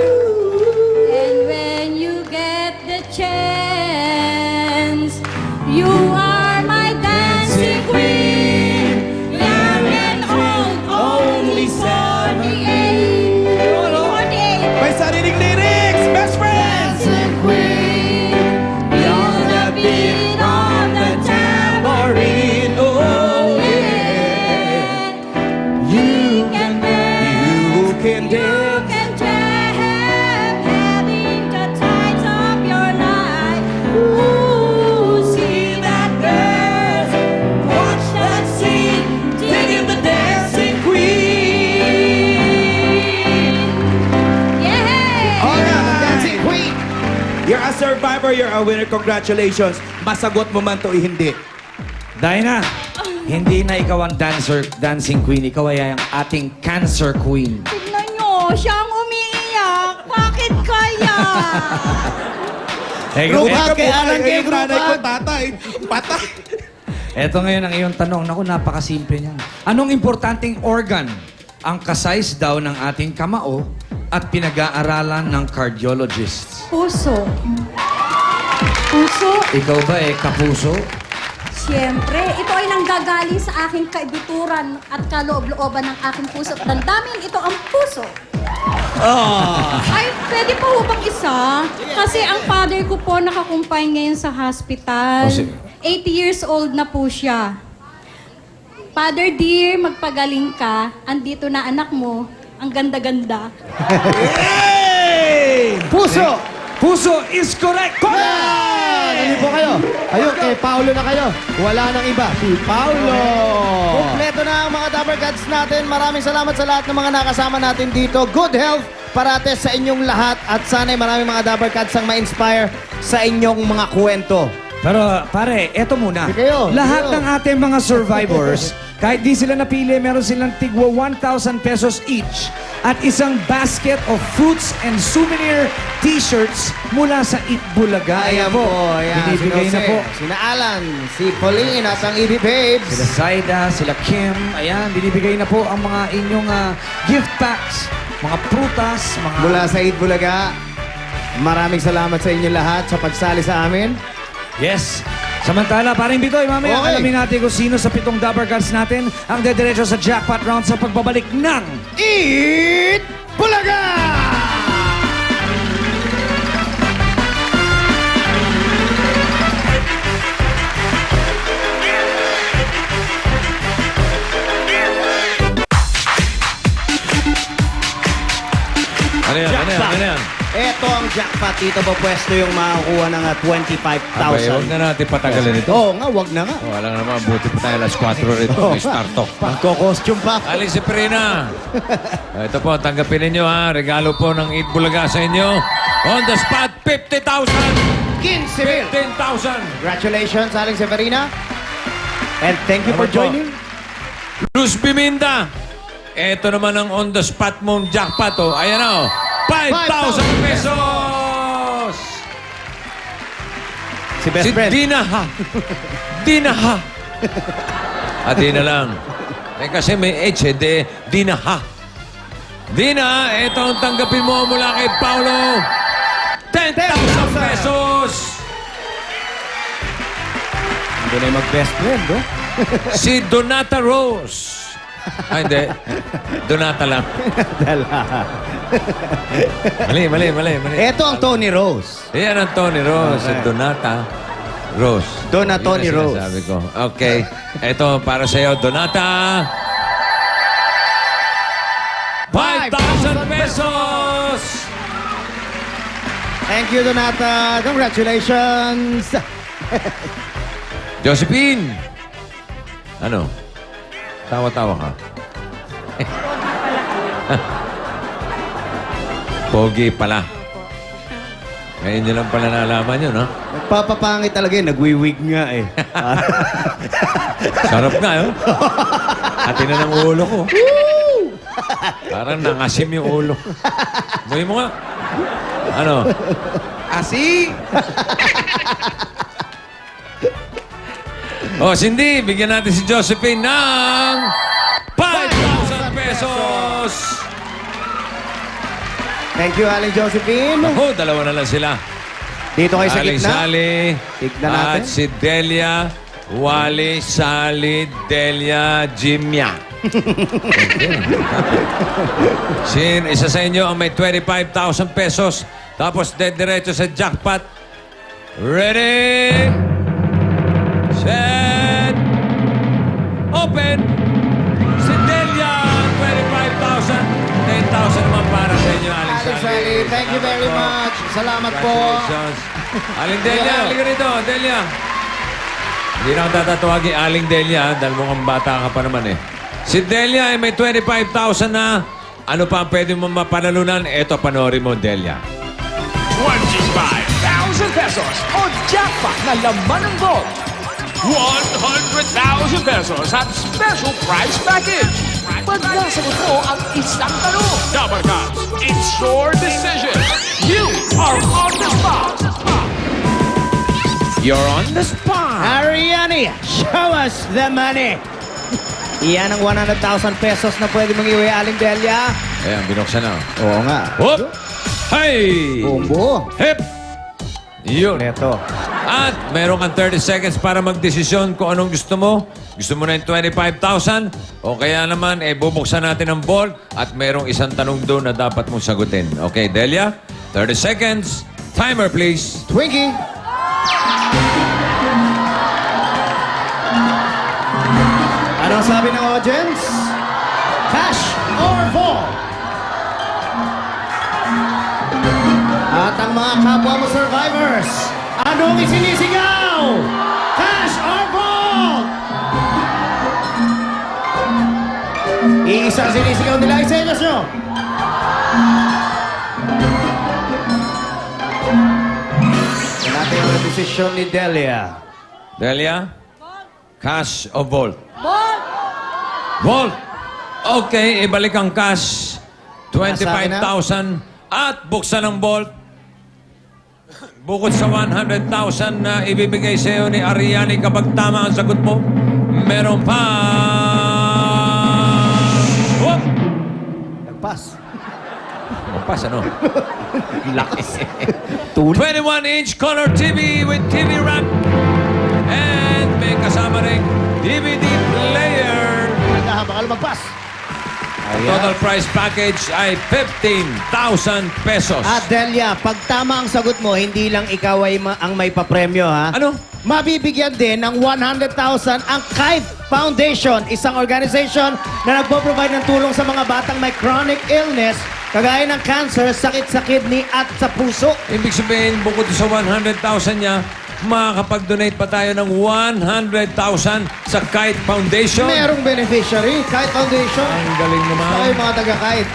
And when you get the chance, you are my dancing queen. Young and old, only 48. 48. May sariling lyrics! Best friends! Dancing queen. Feel the beat of the tambourine. Oh, yeah. You can dance. You can You dance. can jam, having the times of your life. Ooh, see that girl, watch that scene, digging the dancing queen. Yeah! Alright. Dancing Queen! You're a survivor, you're a winner. Congratulations. Masagot mo man to hindi. Dinah, hindi na ikaw ang dancing queen. Ikaw ay ang ating cancer queen. Tignan nyo, siya ang umiiyak. Bakit kaya? Group hug kay Alan kay group hug. tatay. Patay. Eto ngayon ang iyong tanong. Naku, napakasimple niyan. Anong importanteng organ ang kasize daw ng ating kamao at pinag-aaralan ng cardiologists? Puso. Puso? Ikaw ba kapuso? Siyempre, ito ay nanggagaling sa aking kaibuturan at kaloob-looban ng aking puso. Damdamin, ito ang puso. Ay, pwede pa ho bang isa? Kasi ang father ko po nakakumpay ngayon sa hospital. Oh, sige. 80 years old na po siya. Father dear, magpagaling ka. Andito na anak mo. Ang ganda-ganda. Puso! Puso is correct! Ano po kayo? Ayun, kay Paulo na kayo. Wala nang iba. Si Paulo. Kompleto na ang mga Dabber Cats natin. Maraming salamat sa lahat ng mga nakasama natin dito. Good health parate sa inyong lahat at sana'y maraming mga Dabber Cats ang ma-inspire sa inyong mga kwento. Pero pare, eto muna. Sige kayo, Lahat sige ng ating mga survivors Kahit di sila napili, meron silang tigwa 1,000 pesos each at isang basket of fruits and souvenir t-shirts mula sa Eat Bulaga. Ayan po. Ayan. Binibigay na po. Sina Alan, si Pauline at ang EB Babes. Sila Zaida, sila Kim. Ayan, binibigay na po ang mga inyong gift packs. Mga prutas, mga... Mula sa Eat Bulaga. Maraming salamat sa inyo lahat sa pagsali sa amin. Yes. Samantala, parang Bitoy, mamaya Okay. alamin natin kung sino sa 7 Dabber Cards natin ang dediretso sa jackpot round sa pagbabalik ng... Eat Bulaga! Ano yan? Ano yan? Jackpot. Ano yan? Ito ang jackpot. Dito po pwesto yung makakuha ng Abay, huwag 25,000. na natin patagalin ito. Oo nga, wag na nga. Wala naman, buti pa tayo alas 4 rito. May start talk pa. Magko-costume pa. Aling si Prina. Ito po, tanggapin ninyo ha. Regalo po ng Eat Bulaga sa inyo. On the spot, 50,000! 15,000. 15,000! Congratulations, Aling Severina. And thank you for Ano po? joining. Luz Biminda. Ito naman ang on the spot mong jackpot. Oh. Ayan na oh. 5,000 pesos! Si best Si friend. Dina ha. Dina ha. Dina lang. Eh kasi may H eh. Dina ha. Dina, ito ang tanggapin mo mula kay Paulo. 10,000 pesos! Hindi na yung mag-best friend, no? Si Donata Rose. Hindi. Donata lang. Mali. Ito ang Tony Rose. Yan ang Tony Rose. Si Donata Rose. Dona Tony Yun ang Rose. sinasabi ko. Okay. Ito para sa iyo, Donata. 5,000 pesos! Thank you, Donata. Congratulations. Josephine! Ano? Tawa-tawa ka. Pogi pala. Ngayon nyo lang pala nalaman yun, ha? Nagpapapangit talaga yun. Nagwiwig nga eh. Sarap nga, yun. Ati na ng ulo ko. Parang nangasim yung ulo. Muwi mo nga. Ano? Asi! Oh, Cindy, bigyan natin si Josephine ng 5,000 pesos! Thank you, Aling Josephine. Oh, dalawa na lang sila. Dito kayo sa Aling gitna. Sally Tignan natin. at si Delia, Wally, Sally, Delia, Jimya. Sin, isa sa inyo ang may 25,000 pesos. Tapos diretso sa jackpot. Ready? Set! Open! Si Delia, 25,000. 10,000 naman para sa inyo, Aling Aling Sally. Sally, thank you very much. Salamat po. Congratulations. Aling Delia, halika rito, Delia. Hindi na ako tatatawagin Aling Delia dahil mukhang bata ka pa naman eh. Si Delia ay may 25,000 na. Ano pa ang pwede mo mapanalunan? Eto, panoorin mo, Delia. 25,000 pesos o jackpot na laman ng gold. 100,000 pesos at special prize package. Pag nasagot mo ang isang tanong. Dabber Cats, it's your decision. You are on the spot. You're on the spot. Ariane, show us the money. Iyan ang 100,000 pesos na pwede mong iwi, Aling Delia. Ayan, binuksan na. Oo nga. Hop! Hey! Bumbo. Hip! Yun. Neto. At meron kang 30 seconds para magdesisyon kung anong gusto mo. Gusto mo na yung 25,000? O kaya naman, bubuksan natin ang vault at merong isang tanong doon na dapat mong sagutin. Okay, Delia? 30 seconds. Timer, please. Twinkie. Anong sabi ng audience? Cash or vault? At ang mga kapwa mo survivors, anong isinisigaw? Cash or vault? Iisa sinisigaw nila, isenyas nyo. Yan natin ang desisyon ni Delia. Delia? Cash o vault? Vault. Okay, ibalik ang cash. Nasa akin na. 25,000 at buksan ang vault. Bukod sa 100,000 na ibibigay sa iyo ni Ariani kapag tama ang sagot mo, meron pa... Whoop! Nagpas. Magpas, ano? Lakas. 21-inch color TV with TV rack. And may kasama rin DVD player. Tanda, baka magpas. Total price package ay 15,000 pesos. At Delia, pag tama ang sagot mo, hindi lang ikaw ay ang may papremyo, ha? Ano? Mabibigyan din ng 100,000 ang Kite Foundation, isang organization na nagpo-provide ng tulong sa mga batang may chronic illness, kagaya ng cancer, sakit sa kidney at sa puso. Ibig sabihin, bukod sa 100,000 niya, makakapag-donate pa tayo ng 100,000 sa Kite Foundation. Merong beneficiary, Kite Foundation. Ang galing naman. Basta kayo mga taga-Kite.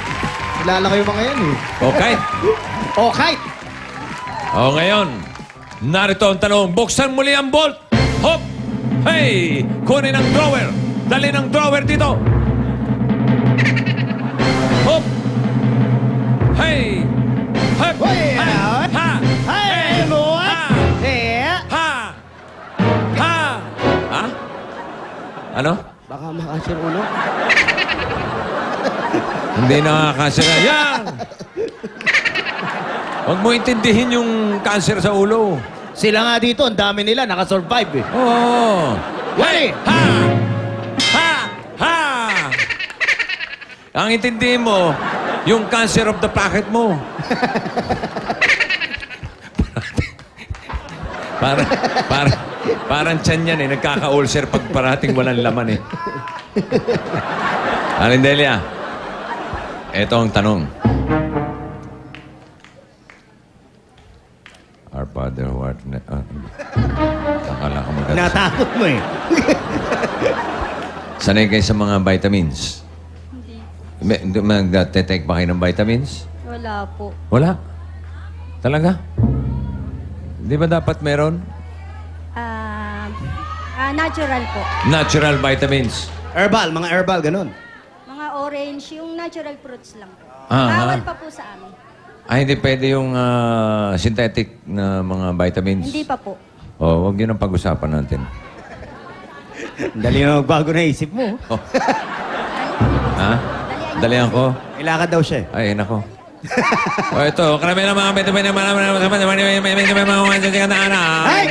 Kilala kayo mga yan, eh. Okay. O, Kite! O ngayon, narito ang tanong. Buksan muli ang vault. Hop! Hey! Kunin ang drawer. Dali ng drawer dito. Hop! Hey! Hop! Hey! Ha! Ha! Hey, boy! Yeah! Ha! Ha! Ha? Ano? Baka makasir ulo. Hindi nakakasira. Yan! Huwag mo intindihin yung cancer sa ulo. Sila nga dito, ang dami nila, nakasurvive, eh. Oo. Wali! Ha! Ha! Ha! Ang intindihin mo, yung cancer of the pocket mo. Parang tiyan yan eh. Nagkaka-ulcer pag parating walang laman eh. Alindelia, ito ang tanong. Our Father who art in... akala ko maganda. Natakot mo, eh. Sanay kayo sa mga vitamins? Hindi. Nagtatake ba kayo ng vitamins? Wala po. Wala? Talaga? Di ba dapat meron? Natural po. Natural vitamins. Herbal, mga herbal, ganun. Mga orange, yung natural fruits lang po. Ah, Bawal ah. pa po sa amin. Ay, hindi pwede yung synthetic na mga vitamins? Hindi pa po. Oh, huwag yun ang pag-usapan natin. Dali na magbago na isip mo. Oh. Ha? Dalihan ko? Ilakad daw siya, eh. Ay, nako. O ito, karami ng mga vitamin na Hey!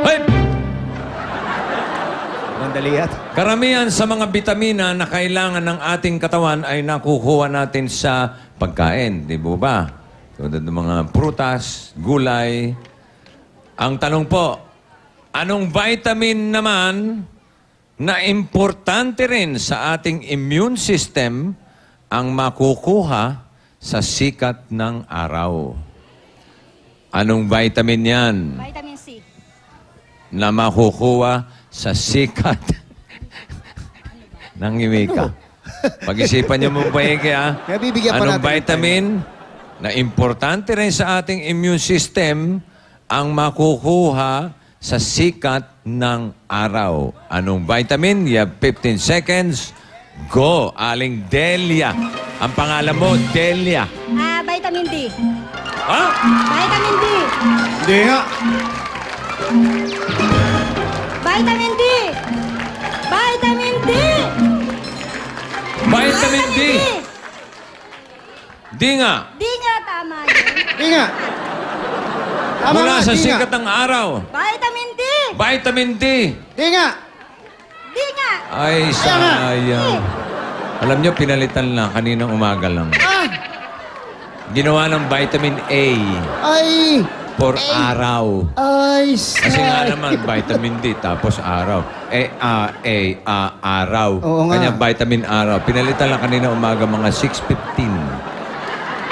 Hoy! Mandali at. Karamihan sa mga bitamina na kailangan ng ating katawan ay nakukuha natin sa pagkain, di ba? Tulad ng mga prutas, gulay. Ang tanong po, anong vitamin naman na importante rin sa ating immune system ang makukuha sa sikat ng araw? Anong vitamin yan Vitamin C. na makukuha sa sikat ng imika? Pag-isipan niyo mo pa Kaya bibigyan pa Anong natin ng vitamin na importante rin sa ating immune system ang makukuha sa sikat ng araw? Anong vitamin? You have 15 seconds. Go, Aling Delia. Ang pangalan mo, Delia. Vitamin D. Ha? Vitamin D. Hindi nga. Vitamin D. Vitamin D. Vitamin D. Di nga. Di nga tama yun. Hindi nga. Tama Mula nga, sa di nga. sikat ng araw. Vitamin D. Vitamin D. Hindi nga. Di nga. Ay, sayang. Alam nyo, pinalitan lang. Kaninang umaga lang. Ginawa ng vitamin A Ay! for araw. Ay, Kasi nga naman, vitamin D, tapos araw. Araw. Oo nga. Kanya vitamin araw. Pinalitan lang kanina umaga, mga 6:15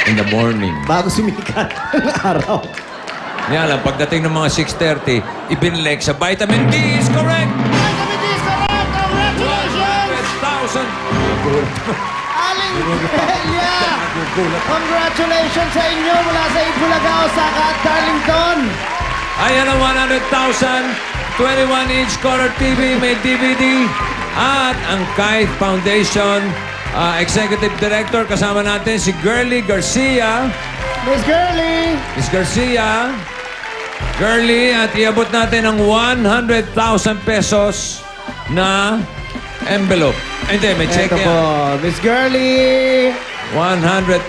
in the morning. Bago sumikat ang araw. Yan lang, pagdating ng mga 6:30, ibinlek sa vitamin D is correct! Vitamin D is correct! Congratulations! 100,000! Aling Delia! Congratulations sa inyo mula sa Itbulaga, Osaka at Darlington! Ayan ang 100,000, 21-inch color TV, may DVD, At ang Kite Foundation Executive Director, kasama natin si Girlie Garcia. Miss Girlie! Miss Garcia, Girlie, at iabot natin ang 100,000 pesos na envelope. Hindi, may check Ito yan. po, Miss Girlie! 100,000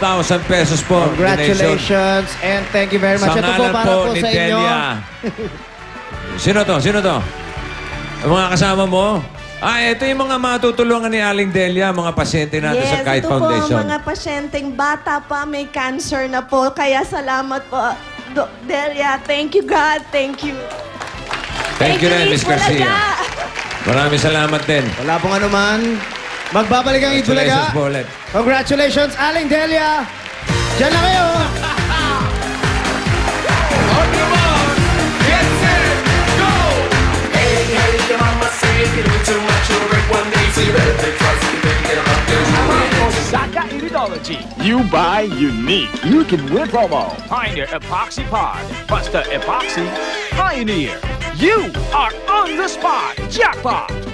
pesos po. Donation. Congratulations and thank you very much. Sa Ito po ngalan para po po ni sa inyo. Delia. Sino to? Sino to? Ang mga kasama mo? Ito yung mga matutulungan ni Aling Delia, mga pasyente natin sa Kite Foundation. Ito po mga pasyenteng bata pa, may cancer na po. Kaya salamat po, Delia. Thank you, God. Thank you. Thank you rin, Miss Garcia. Maraming salamat din. Wala pong anuman. Magbabalik ang Itbulaga. Congratulations po ulit. Congratulations, Aling Delia. Diyan na kayo. Osaka Iridology. You buy unique. You can win promo. Pioneer Epoxy Pod. Plus the Epoxy Pioneer. You are on the spot. Jackpot.